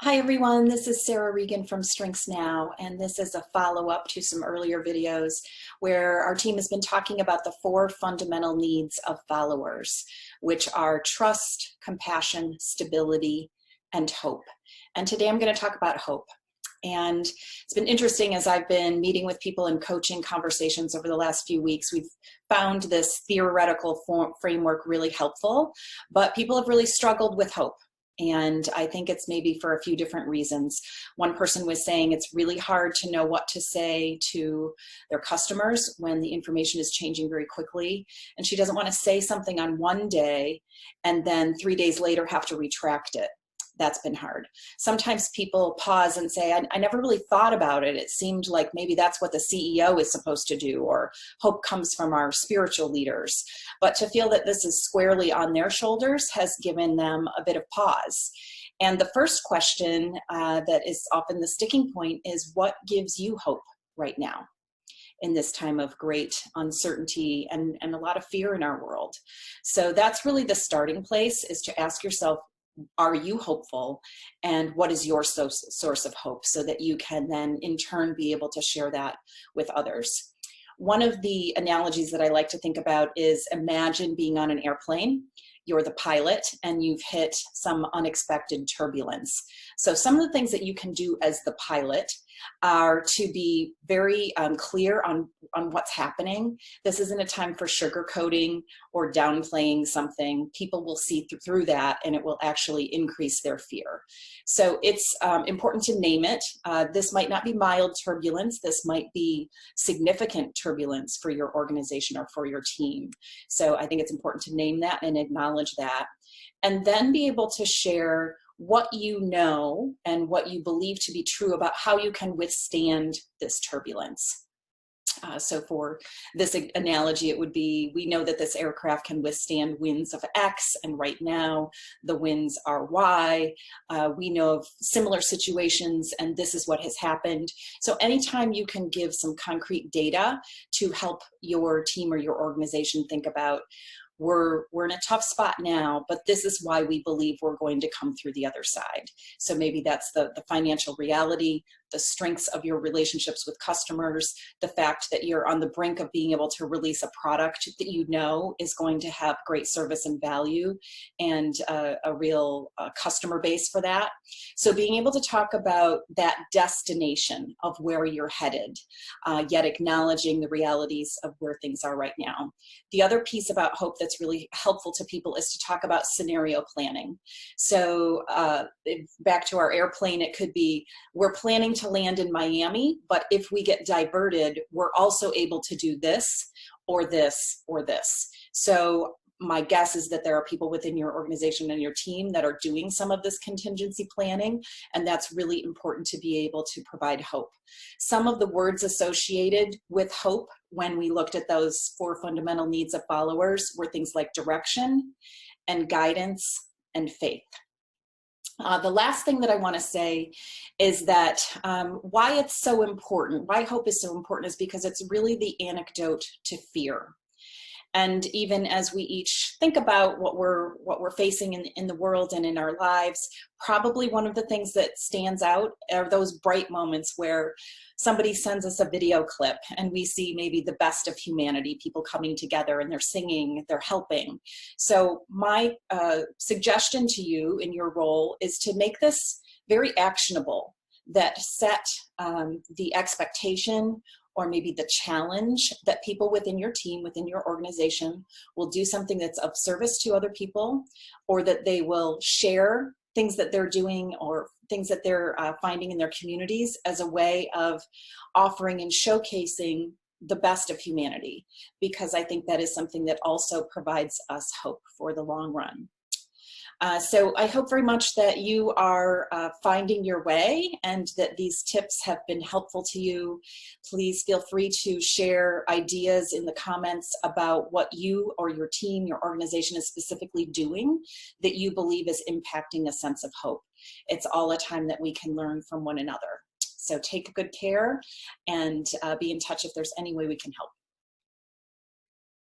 Hi everyone, this is Sara Regan from Strengths Now, and this is a follow-up to some earlier videos where our team has been talking about the 4 fundamental needs of followers, which are trust, compassion, stability, and hope. And today I'm going to talk about hope. And it's been interesting as I've been meeting with people in coaching conversations over the last few weeks. We've found this theoretical framework really helpful, but people have really struggled with hope. And I think it's maybe for a few different reasons. One person was saying it's really hard to know what to say to their customers when the information is changing very quickly. And she doesn't want to say something on one day and then 3 days later have to retract it. That's been hard. Sometimes people pause and say, I never really thought about it. It seemed like maybe that's what the CEO is supposed to do, or hope comes from our spiritual leaders. But to feel that this is squarely on their shoulders has given them a bit of pause. And the first question that is often the sticking point is, what gives you hope right now in this time of great uncertainty and a lot of fear in our world? So that's really the starting place, is to ask yourself, are you hopeful, and what is your source of hope, so that you can then in turn be able to share that with others. One of the analogies that I like to think about is, imagine being on an airplane. You're the pilot and you've hit some unexpected turbulence. So some of the things that you can do as the pilot are to be very clear on what's happening. This isn't a time for sugarcoating or downplaying something. People will see through that, and it will actually increase their fear. So it's important to name it. This might not be mild turbulence. This might be significant turbulence for your organization or for your team. So I think it's important to name that and acknowledge that, and then be able to share what you know and what you believe to be true about how you can withstand this turbulence. So for this analogy, it would be, we know that this aircraft can withstand winds of X, and right now the winds are Y. We know of similar situations, and this is what has happened. So anytime you can give some concrete data to help your team or your organization think about, we're in a tough spot now, but this is why we believe we're going to come through the other side. So maybe that's the financial reality, the strengths of your relationships with customers, the fact that you're on the brink of being able to release a product that you know is going to have great service and value, and a real customer base for that. So being able to talk about that destination of where you're headed, yet acknowledging the realities of where things are right now. The other piece about hope that's really helpful to people is to talk about scenario planning. So back to our airplane, it could be, we're planning to land in Miami, but if we get diverted, we're also able to do this or this or this. So my guess is that there are people within your organization and your team that are doing some of this contingency planning, and that's really important to be able to provide hope. Some of the words associated with hope when we looked at those 4 fundamental needs of followers were things like direction and guidance and faith. The last thing that I want to say is that why it's so important, why hope is so important, is because it's really the antidote to fear. And even as we each think about what we're facing in the world and in our lives, probably one of the things that stands out are those bright moments where somebody sends us a video clip and we see maybe the best of humanity, people coming together and they're singing, they're helping. So my suggestion to you in your role is to make this very actionable, that set the expectation or maybe the challenge that people within your team, within your organization, will do something that's of service to other people, or that they will share things that they're doing or things that they're finding in their communities as a way of offering and showcasing the best of humanity, because I think that is something that also provides us hope for the long run. So I hope very much that you are finding your way and that these tips have been helpful to you. Please feel free to share ideas in the comments about what you or your team, your organization is specifically doing that you believe is impacting a sense of hope. It's all a time that we can learn from one another. So take good care and be in touch if there's any way we can help.